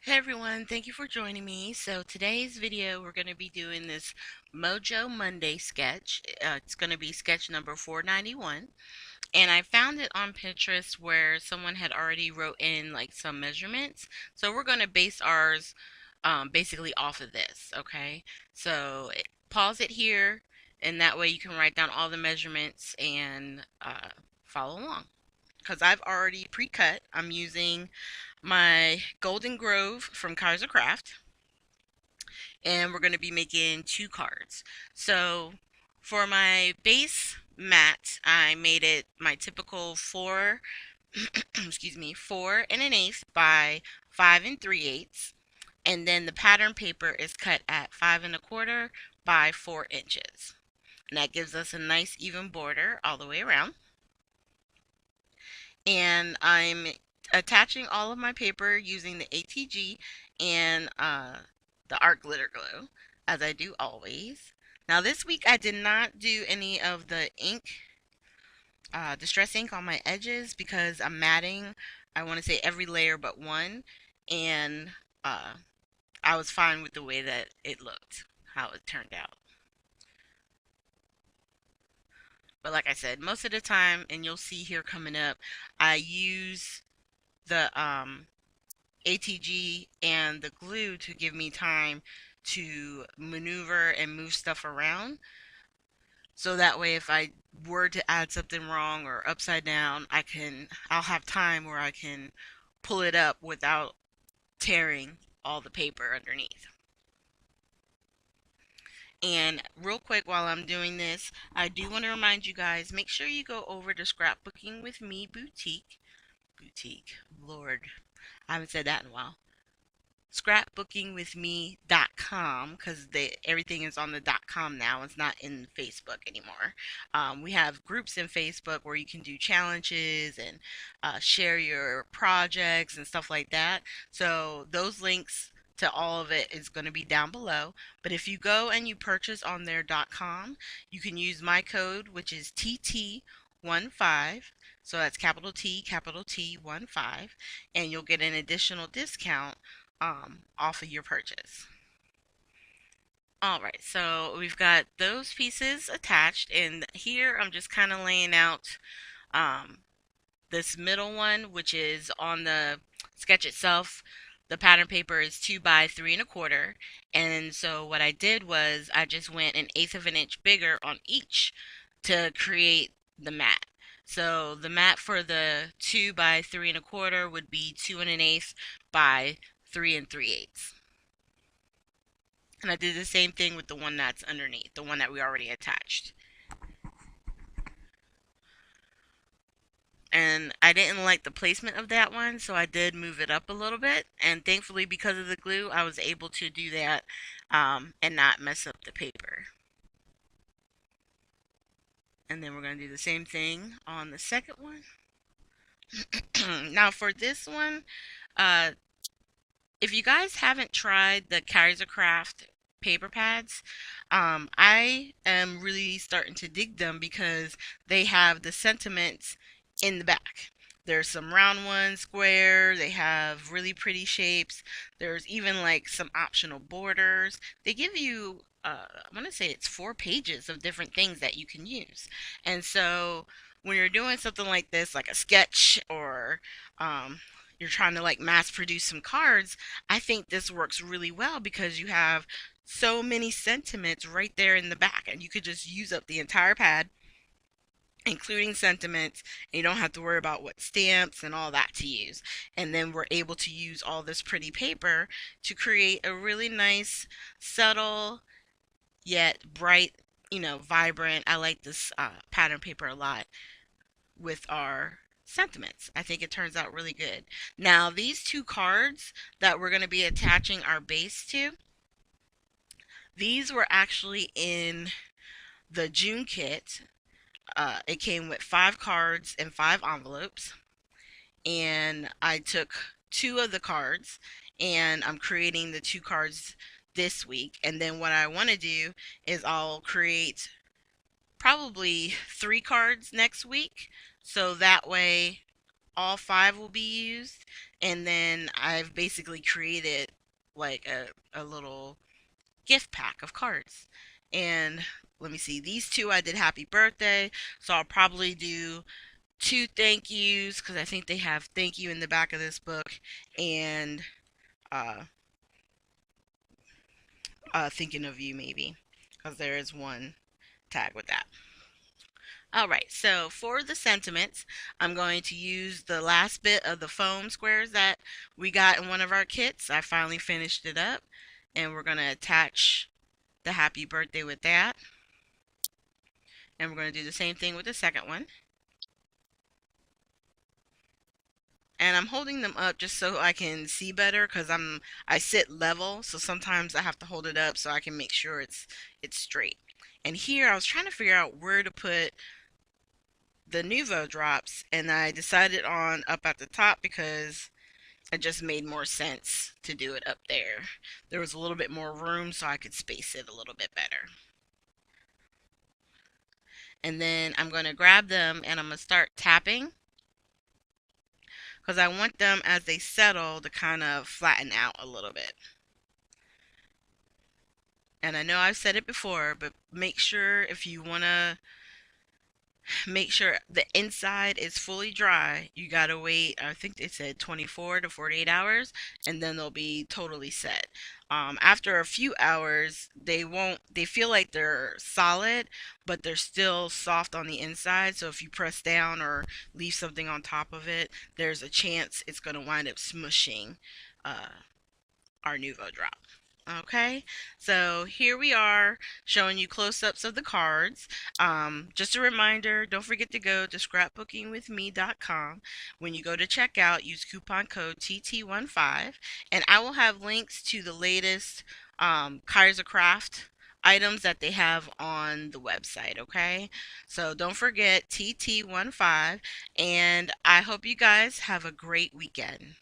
Hey everyone, thank you for joining me. So today's video we're going to be doing this Mojo Monday sketch. It's going to be sketch number 491, and I found it on Pinterest where someone had already wrote in like some measurements. So we're going to base ours basically off of this, okay? So pause it here, and that way you can write down all the measurements and follow along. Because I've already pre-cut, I'm using my Golden Grove from Kaisercraft, and we're going to be making two cards. So for my base mat, I made it my typical four, excuse me, 4 1/8 by 5 3/8, and then the pattern paper is cut at 5 1/4 by 4 inches, and that gives us a nice even border all the way around. And I'm attaching all of my paper using the ATG and the art glitter glue, as I do always. Now this week I did not do any of the ink, distress ink on my edges because I'm matting, I want to say every layer but one, and uh, I was fine with the way that it looked, how it turned out. But like I said, most of the time, and you'll see here coming up, I use the ATG and the glue to give me time to maneuver and move stuff around. So that way if I were to add something wrong or upside down, I'll have time where I can pull it up without tearing all the paper underneath. And real quick while I'm doing this, I do want to remind you guys, make sure you go over to Scrapbooking with Me Boutique. Lord, I haven't said that in a while. Scrapbookingwithme.com, because everything is on the .com now. It's not in Facebook anymore. We have groups in Facebook where you can do challenges and share your projects and stuff like that. So those links to all of it is going to be down below. But if you go and you purchase on their .com, you can use my code, which is TT15. So that's capital T 15, and you'll get an additional discount off of your purchase. All right, so we've got those pieces attached, and here I'm just kind of laying out um, this middle one, which is on the sketch itself. The pattern paper is 2 by 3 1/4, and so what I did was I just went 1/8 of an inch bigger on each to create the mat. So the mat for the 2 by 3 1/4 would be 2 1/8 by 3 3/8. And I did the same thing with the one that's underneath, the one that we already attached. And I didn't like the placement of that one, so I did move it up a little bit. And thankfully, because of the glue, I was able to do that and not mess up the paper. And then we're going to do the same thing on the second one. Now for this one, uh, if you guys haven't tried the Kaisercraft paper pads, I am really starting to dig them because they have the sentiments in the back. There's some round ones, square, they have really pretty shapes. There's even like some optional borders. They give you, I want to say it's 4 pages of different things that you can use. And so when you're doing something like this, like a sketch, or you're trying to like mass produce some cards, I think this works really well because you have so many sentiments right there in the back, and you could just use up the entire pad, including sentiments, and you don't have to worry about what stamps and all that to use. And then we're able to use all this pretty paper to create a really nice, subtle, yet bright, vibrant. I like this pattern paper a lot with our sentiments. I think it turns out really good. Now, these two cards that we're going to be attaching our base to, these were actually in the June kit. It came with 5 cards and 5 envelopes, and I took 2 of the cards, and I'm creating the 2 cards this week. And then what I want to do is I'll create probably 3 cards next week, so that way all 5 will be used, And then I've basically created like a little gift pack of cards. And let me see, these two I did happy birthday, so I'll probably do two thank yous because I think they have thank you in the back of this book, and uh, thinking of you maybe because there is one tag with that. All right, so for the sentiments, I'm going to use the last bit of the foam squares that we got in one of our kits. I finally finished it up, and we're going to attach the happy birthday with that. And we're going to do the same thing with the second one. And I'm holding them up just so I can see better because I sit level, so sometimes I have to hold it up so I can make sure it's straight. And here I was trying to figure out where to put the Nuvo drops, and I decided on up at the top because it just made more sense to do it up there. There was a little bit more room so I could space it a little bit better. And then I'm going to grab them and I'm going to start tapping because I want them as they settle to kind of flatten out a little bit. And I know I've said it before, but make sure if you want to make sure the inside is fully dry, you gotta wait, I think they said 24 to 48 hours, and then they'll be totally set. After a few hours, they feel like they're solid, but they're still soft on the inside. So if you press down or leave something on top of it, there's a chance it's gonna wind up smushing uh, our Nuvo drop. Okay, so here we are showing you close-ups of the cards. Just a reminder, don't forget to go to scrapbookingwithme.com. When you go to checkout, use coupon code TT15, and I will have links to the latest Kaisercraft items that they have on the website, okay? So don't forget TT15, and I hope you guys have a great weekend.